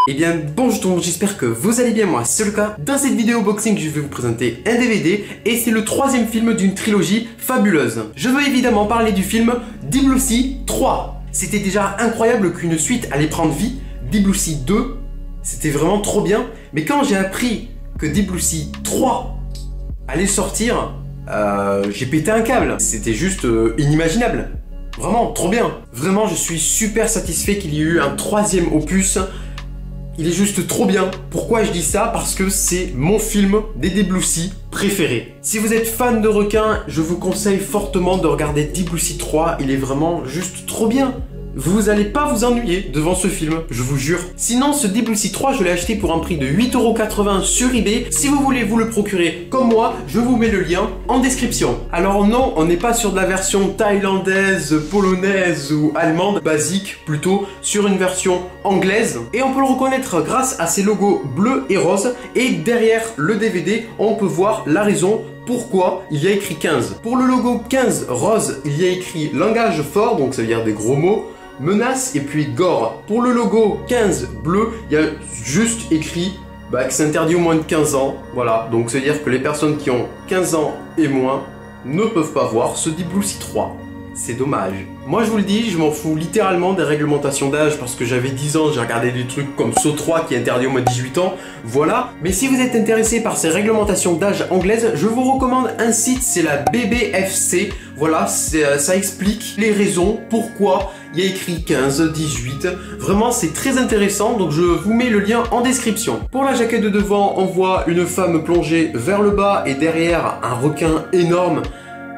Eh bien bonjour tout le monde, j'espère que vous allez bien, moi c'est le cas. Dans cette vidéo unboxing, je vais vous présenter un DVD et c'est le troisième film d'une trilogie fabuleuse. Je veux évidemment parler du film Deep Blue Sea 3. C'était déjà incroyable qu'une suite allait prendre vie. Deep Blue Sea 2, c'était vraiment trop bien. Mais quand j'ai appris que Deep Blue Sea 3 allait sortir, j'ai pété un câble. C'était juste inimaginable. Vraiment, trop bien. Vraiment, je suis super satisfait qu'il y ait eu un troisième opus. Il est juste trop bien. Pourquoi je dis ça? Parce que c'est mon film des Deep Blue Sea préféré. Si vous êtes fan de requins, je vous conseille fortement de regarder Deep Blue Sea 3. Il est vraiment juste trop bien. Vous allez pas vous ennuyer devant ce film, je vous jure. Sinon, ce Deep Blue Sea 3, je l'ai acheté pour un prix de 8,80 € sur eBay. Si vous voulez vous le procurer comme moi, je vous mets le lien en description. Alors non, on n'est pas sur de la version thaïlandaise, polonaise ou allemande, basique, plutôt sur une version anglaise. Et on peut le reconnaître grâce à ses logos bleus et roses. Et derrière le DVD, on peut voir la raison pourquoi il y a écrit 15. Pour le logo 15 rose, il y a écrit langage fort, donc ça veut dire des gros mots, menace et puis gore. Pour le logo 15 bleu, il y a juste écrit que c'est interdit au moins de 15 ans. Voilà, donc ça veut dire que les personnes qui ont 15 ans et moins ne peuvent pas voir ce Deep Blue Sea 3. C'est dommage. Moi je vous le dis, je m'en fous littéralement des réglementations d'âge parce que j'avais 10 ans, j'ai regardé des trucs comme Saut 3 qui est interdit au moins de 18 ans, voilà. Mais si vous êtes intéressé par ces réglementations d'âge anglaises, je vous recommande un site, c'est la BBFC. Voilà, ça explique les raisons pourquoi il y a écrit 15, 18. Vraiment, c'est très intéressant, donc je vous mets le lien en description. Pour la jaquette de devant, on voit une femme plongée vers le bas et derrière un requin énorme.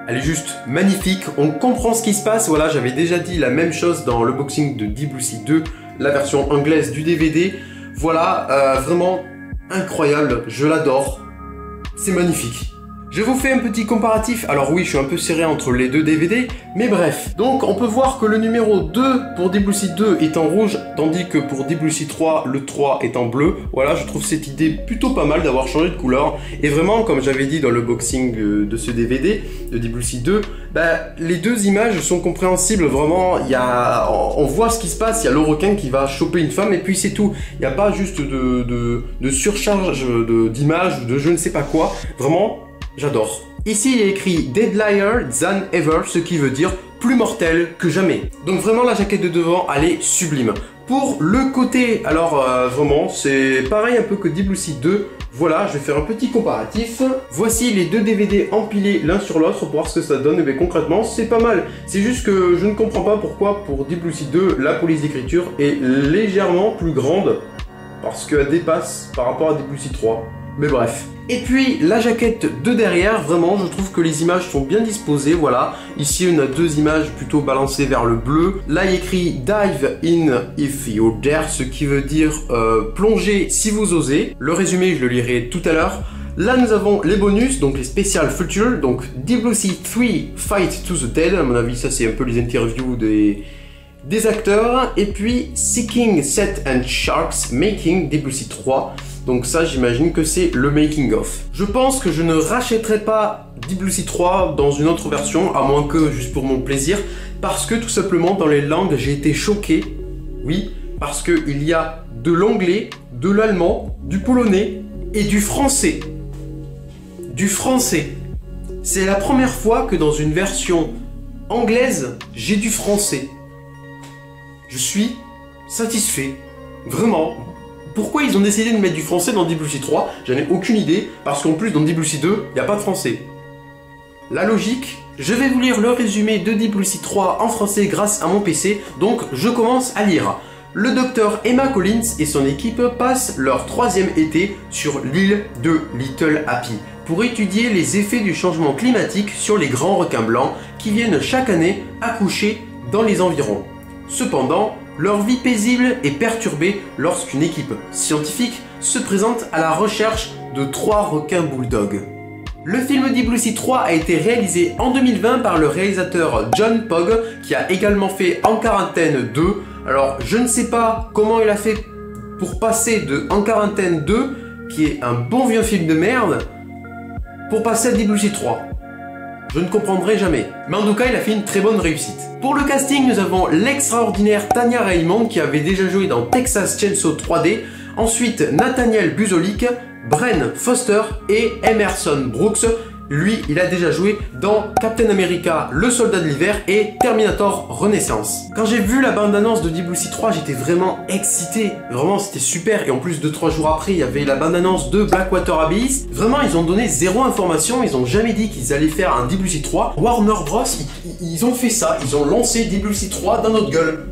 Elle est juste magnifique, on comprend ce qui se passe. Voilà, j'avais déjà dit la même chose dans le boxing de Deep Blue Sea 2, la version anglaise du DVD. Voilà, vraiment incroyable, je l'adore. C'est magnifique. Je vous fais un petit comparatif. Alors oui, je suis un peu serré entre les deux DVD, mais bref. Donc on peut voir que le numéro 2 pour Deep Blue Sea 2 est en rouge, tandis que pour Deep Blue Sea 3, le 3 est en bleu. Voilà, je trouve cette idée plutôt pas mal d'avoir changé de couleur. Et vraiment, comme j'avais dit dans le boxing de ce DVD, de Deep Blue Sea 2, les deux images sont compréhensibles. Vraiment, on voit ce qui se passe, il y a le requin qui va choper une femme et puis c'est tout. Il n'y a pas juste de surcharge d'images ou de je ne sais pas quoi. Vraiment, j'adore. Ici, il est écrit Deadlier than ever, ce qui veut dire plus mortel que jamais. Donc vraiment, la jaquette de devant, elle est sublime. Pour le côté, alors vraiment, c'est pareil un peu que Deep Blue Sea 2. Voilà, je vais faire un petit comparatif. Voici les deux DVD empilés l'un sur l'autre pour voir ce que ça donne. Et bien concrètement, c'est pas mal. C'est juste que je ne comprends pas pourquoi pour Deep Blue Sea 2, la police d'écriture est légèrement plus grande. Parce qu'elle dépasse par rapport à Deep Blue Sea 3. Mais bref. Et puis la jaquette de derrière, vraiment je trouve que les images sont bien disposées, voilà. Ici on a deux images plutôt balancées vers le bleu. Là il y a écrit Dive in if you dare, ce qui veut dire plonger si vous osez. Le résumé je le lirai tout à l'heure. Là nous avons les bonus, donc les special features, donc Deep Blue Sea 3 Fight to the Dead, à mon avis ça c'est un peu les interviews des acteurs. Et puis Seeking Set and Sharks Making Deep Blue Sea 3. Donc ça, j'imagine que c'est le making of. Je pense que je ne rachèterai pas Deep Blue Sea 3 dans une autre version, à moins que juste pour mon plaisir, parce que tout simplement dans les langues, j'ai été choqué. Oui, parce qu'il y a de l'anglais, de l'allemand, du polonais et du français. Du français. C'est la première fois que dans une version anglaise, j'ai du français. Je suis satisfait. Vraiment. Pourquoi ils ont décidé de mettre du français dans Deep Blue Sea 3? J'en ai aucune idée, parce qu'en plus dans Deep Blue Sea 2, il n'y a pas de français. La logique, je vais vous lire le résumé de Deep Blue Sea 3 en français grâce à mon PC, donc je commence à lire. Le docteur Emma Collins et son équipe passent leur troisième été sur l'île de Little Happy pour étudier les effets du changement climatique sur les grands requins blancs qui viennent chaque année accoucher dans les environs. Cependant, leur vie paisible est perturbée lorsqu'une équipe scientifique se présente à la recherche de 3 requins bulldogs. Le film Deep Blue Sea 3 a été réalisé en 2020 par le réalisateur John Pogg, qui a également fait En Quarantaine 2. Alors, je ne sais pas comment il a fait pour passer de En Quarantaine 2, qui est un bon vieux film de merde, pour passer à Deep Blue Sea 3. Je ne comprendrai jamais. Mais en tout cas, il a fait une très bonne réussite. Pour le casting, nous avons l'extraordinaire Tanya Raymond qui avait déjà joué dans Texas Chainsaw 3D. Ensuite, Nathaniel Buzolic, Bren Foster et Emerson Brooks. Lui, il a déjà joué dans Captain America, le soldat de l'hiver et Terminator Renaissance. Quand j'ai vu la bande-annonce de Deep Blue Sea 3, j'étais vraiment excité. Vraiment, c'était super. Et en plus, 2-3 jours après, il y avait la bande-annonce de Blackwater Abyss. Vraiment, ils ont donné zéro information. Ils ont jamais dit qu'ils allaient faire un Deep Blue Sea 3. Warner Bros, ils ont fait ça. Ils ont lancé Deep Blue Sea 3 dans notre gueule.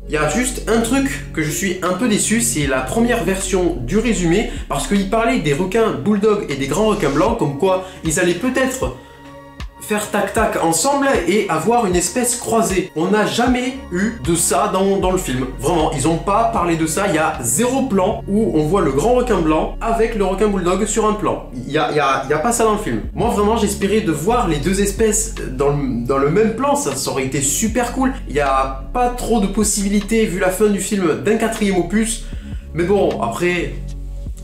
Il y a juste un truc que je suis un peu déçu, c'est la première version du résumé, parce qu'il parlait des requins bulldogs et des grands requins blancs, comme quoi ils allaient peut-être faire tac-tac ensemble et avoir une espèce croisée. On n'a jamais eu de ça dans le film. Vraiment, ils n'ont pas parlé de ça. Il y a zéro plan où on voit le grand requin blanc avec le requin bulldog sur un plan. Il y a pas ça dans le film. Moi, vraiment, j'espérais de voir les deux espèces dans le même plan. Ça aurait été super cool. Il n'y a pas trop de possibilités, vu la fin du film, d'un 4e opus. Mais bon, après...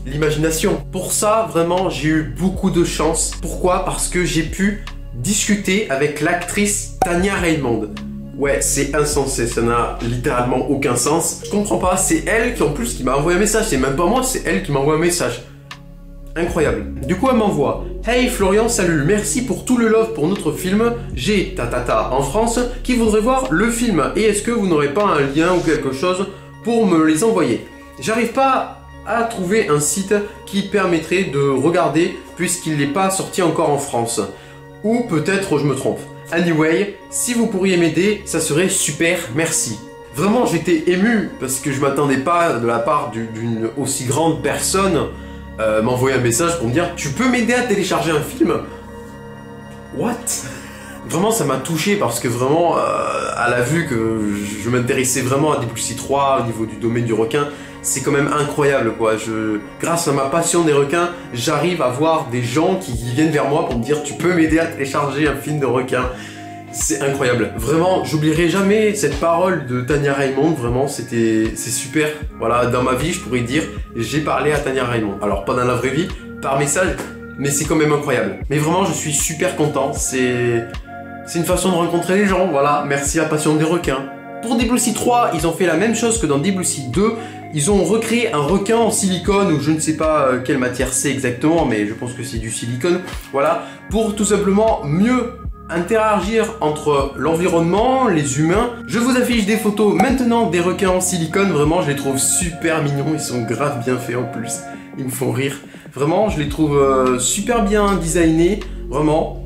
l'imagination. Pour ça, vraiment, j'ai eu beaucoup de chance. Pourquoi? Parce que j'ai pu discuter avec l'actrice Tania Raymond. Ouais, c'est insensé, ça n'a littéralement aucun sens. Je comprends pas, c'est elle qui en plus qui m'a envoyé un message, c'est même pas moi, c'est elle qui m'a envoyé un message. Incroyable. Du coup, elle m'envoie: Hey Florian, salut, merci pour tout le love pour notre film. J'ai tatata en France qui voudrait voir le film. Et est-ce que vous n'aurez pas un lien ou quelque chose pour me les envoyer? J'arrive pas à trouver un site qui permettrait de regarder puisqu'il n'est pas sorti encore en France. Ou peut-être je me trompe. Anyway, si vous pourriez m'aider, ça serait super, merci. Vraiment, j'étais ému parce que je m'attendais pas de la part d'une aussi grande personne m'envoyer un message pour me dire: tu peux m'aider à télécharger un film? What? Vraiment, ça m'a touché parce que vraiment, elle a vu que je m'intéressais vraiment à Deep Blue Sea 3 au niveau du domaine du requin. C'est quand même incroyable, quoi. Grâce à ma passion des requins, j'arrive à voir des gens qui viennent vers moi pour me dire: tu peux m'aider à télécharger un film de requin. C'est incroyable. Vraiment, j'oublierai jamais cette parole de Tania Raymond. Vraiment, c'est super. Voilà, dans ma vie, je pourrais dire, j'ai parlé à Tania Raymond. Alors, pas dans la vraie vie, par message, mais c'est quand même incroyable. Mais vraiment, je suis super content. C'est une façon de rencontrer les gens, voilà. Merci à Passion des requins. Pour Deep Blue Sea 3, ils ont fait la même chose que dans Deep Blue Sea 2. Ils ont recréé un requin en silicone, ou je ne sais pas quelle matière c'est exactement, mais je pense que c'est du silicone. Voilà, pour tout simplement mieux interagir entre l'environnement, les humains. Je vous affiche des photos maintenant des requins en silicone. Vraiment, je les trouve super mignons. Ils sont grave bien faits en plus. Ils me font rire. Vraiment, je les trouve super bien designés. Vraiment,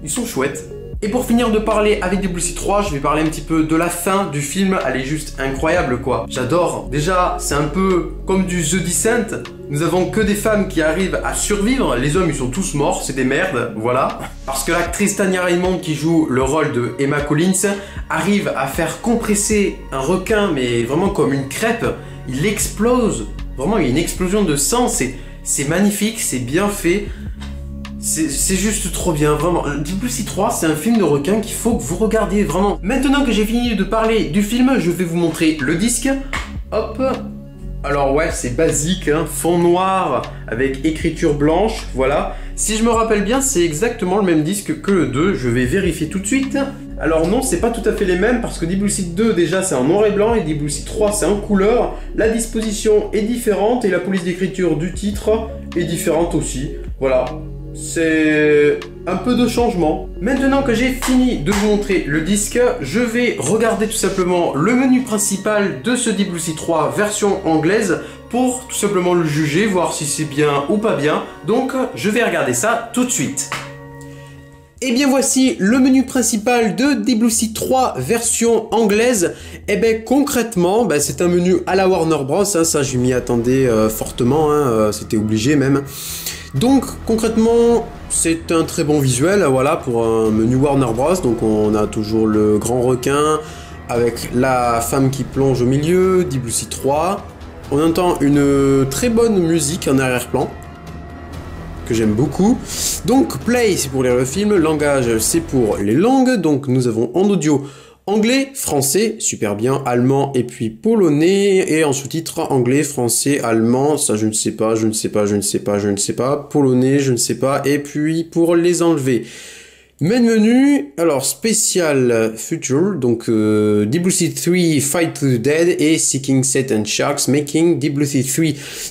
ils sont chouettes. Et pour finir de parler avec Deep Blue Sea 3, je vais parler un petit peu de la fin du film. Elle est juste incroyable, quoi. J'adore. Déjà, c'est un peu comme du The Descent. Nous avons que des femmes qui arrivent à survivre. Les hommes, ils sont tous morts. C'est des merdes, voilà. Parce que l'actrice Tania Raymond, qui joue le rôle de Emma Collins, arrive à faire compresser un requin, mais vraiment comme une crêpe. Il explose. Vraiment, il y a une explosion de sang. C'est magnifique, c'est bien fait. C'est juste trop bien, vraiment. Deep Blue Sea 3, c'est un film de requin qu'il faut que vous regardiez, vraiment. Maintenant que j'ai fini de parler du film, je vais vous montrer le disque. Hop. Alors ouais, c'est basique, hein, fond noir avec écriture blanche, voilà. Si je me rappelle bien, c'est exactement le même disque que le 2, je vais vérifier tout de suite. Alors non, c'est pas tout à fait les mêmes parce que Deep Blue Sea 2 déjà c'est en noir et blanc et Deep Blue Sea 3 c'est en couleur. La disposition est différente et la police d'écriture du titre est différente aussi, voilà. C'est un peu de changement. Maintenant que j'ai fini de vous montrer le disque, je vais regarder tout simplement le menu principal de ce Deep Blue Sea 3 version anglaise pour tout simplement le juger, voir si c'est bien ou pas bien. Donc je vais regarder ça tout de suite. Et bien voici le menu principal de Deep Blue Sea 3 version anglaise. Et bien concrètement, c'est un menu à la Warner Bros, hein, ça je m'y attendais fortement, hein, c'était obligé même. Donc concrètement, c'est un très bon visuel, voilà, pour un menu Warner Bros. Donc on a toujours le grand requin avec la femme qui plonge au milieu, Deep Blue Sea 3. On entend une très bonne musique en arrière-plan, que j'aime beaucoup. Donc play c'est pour lire le film, langage c'est pour les langues, donc nous avons en audio anglais, français, super bien, allemand et puis polonais, et en sous-titres anglais, français, allemand, ça je ne sais pas, polonais je ne sais pas, et puis pour les enlever, Main menu, alors spécial future, donc Deep Blue Sea 3 Fight to the Dead et Seeking Satan Sharks Making Deep Blue Sea 3.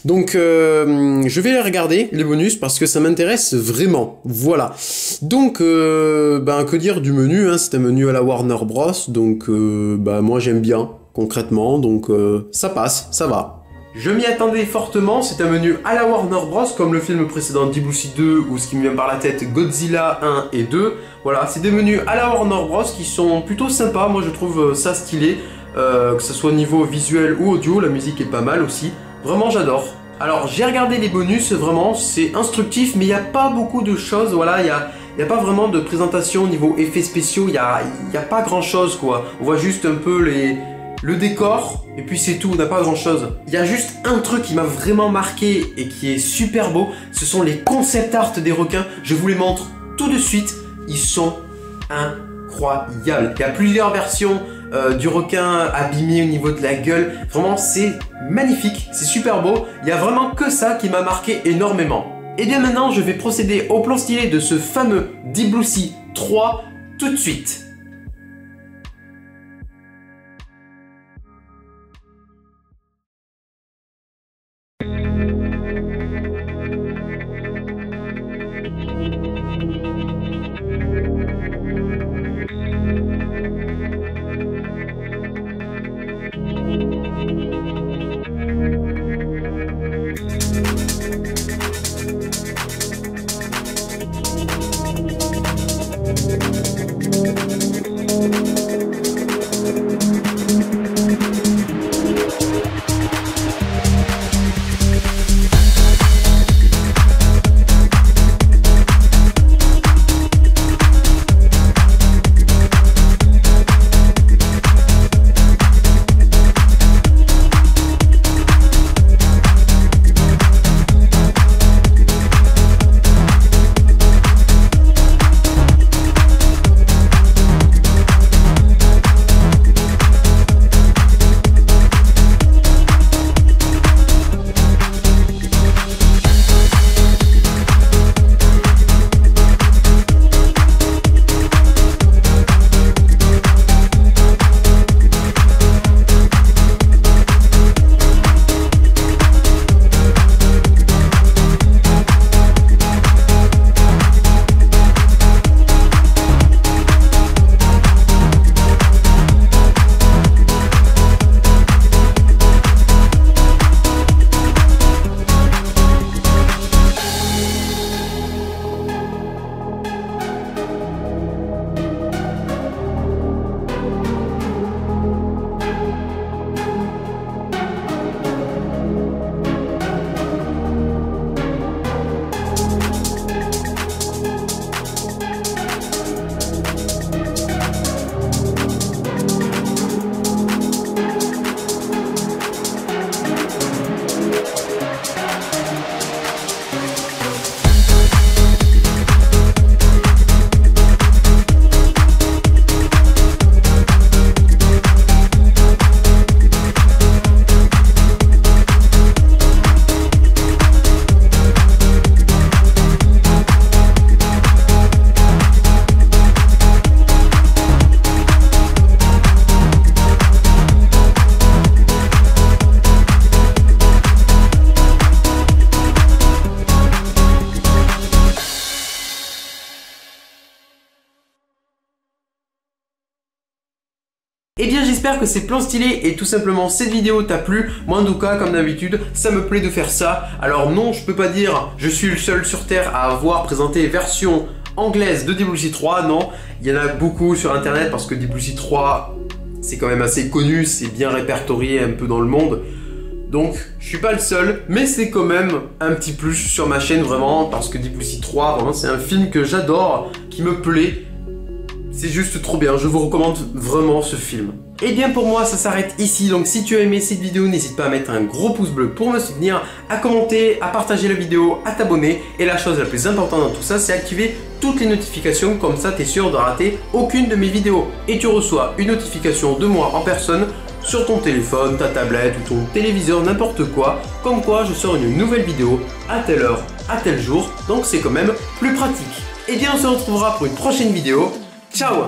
Donc je vais les regarder, les bonus, parce que ça m'intéresse vraiment, voilà. Donc que dire du menu, hein, c'est un menu à la Warner Bros, donc moi j'aime bien, concrètement, donc ça passe, ça va. Je m'y attendais fortement, c'est un menu à la Warner Bros, comme le film précédent Deep Blue Sea 2 ou ce qui me vient par la tête Godzilla 1 et 2. Voilà, c'est des menus à la Warner Bros qui sont plutôt sympas, moi je trouve ça stylé, que ce soit au niveau visuel ou audio, la musique est pas mal aussi, vraiment j'adore. Alors j'ai regardé les bonus, vraiment c'est instructif, mais il n'y a pas beaucoup de choses, voilà, il n'y a pas vraiment de présentation au niveau effets spéciaux, il y a pas grand chose quoi, on voit juste un peu le décor, et puis c'est tout, on n'a pas grand chose. Il y a juste un truc qui m'a vraiment marqué et qui est super beau, ce sont les concept art des requins. Je vous les montre tout de suite, ils sont incroyables. Il y a plusieurs versions du requin abîmé au niveau de la gueule, vraiment c'est magnifique, c'est super beau. Il n'y a vraiment que ça qui m'a marqué énormément. Et bien maintenant, je vais procéder au plan stylé de ce fameux Deep Blue Sea 3 tout de suite. Eh bien j'espère que ces plans stylés et tout simplement cette vidéo t'a plu. Moi en tout cas comme d'habitude ça me plaît de faire ça. Alors non, je peux pas dire je suis le seul sur terre à avoir présenté version anglaise de Deep Blue Sea 3, non. Il y en a beaucoup sur internet parce que Deep Blue Sea 3 c'est quand même assez connu, c'est bien répertorié un peu dans le monde. Donc je suis pas le seul, mais c'est quand même un petit plus sur ma chaîne vraiment, parce que Deep Blue Sea 3 vraiment c'est un film que j'adore, qui me plaît. C'est juste trop bien, je vous recommande vraiment ce film. Et bien pour moi ça s'arrête ici, donc si tu as aimé cette vidéo n'hésite pas à mettre un gros pouce bleu pour me soutenir, à commenter, à partager la vidéo, à t'abonner, et la chose la plus importante dans tout ça c'est activer toutes les notifications, comme ça tu es sûr de rater aucune de mes vidéos et tu reçois une notification de moi en personne sur ton téléphone, ta tablette ou ton téléviseur, n'importe quoi, comme quoi je sors une nouvelle vidéo à telle heure, à tel jour, donc c'est quand même plus pratique. Et bien on se retrouvera pour une prochaine vidéo. Ciao!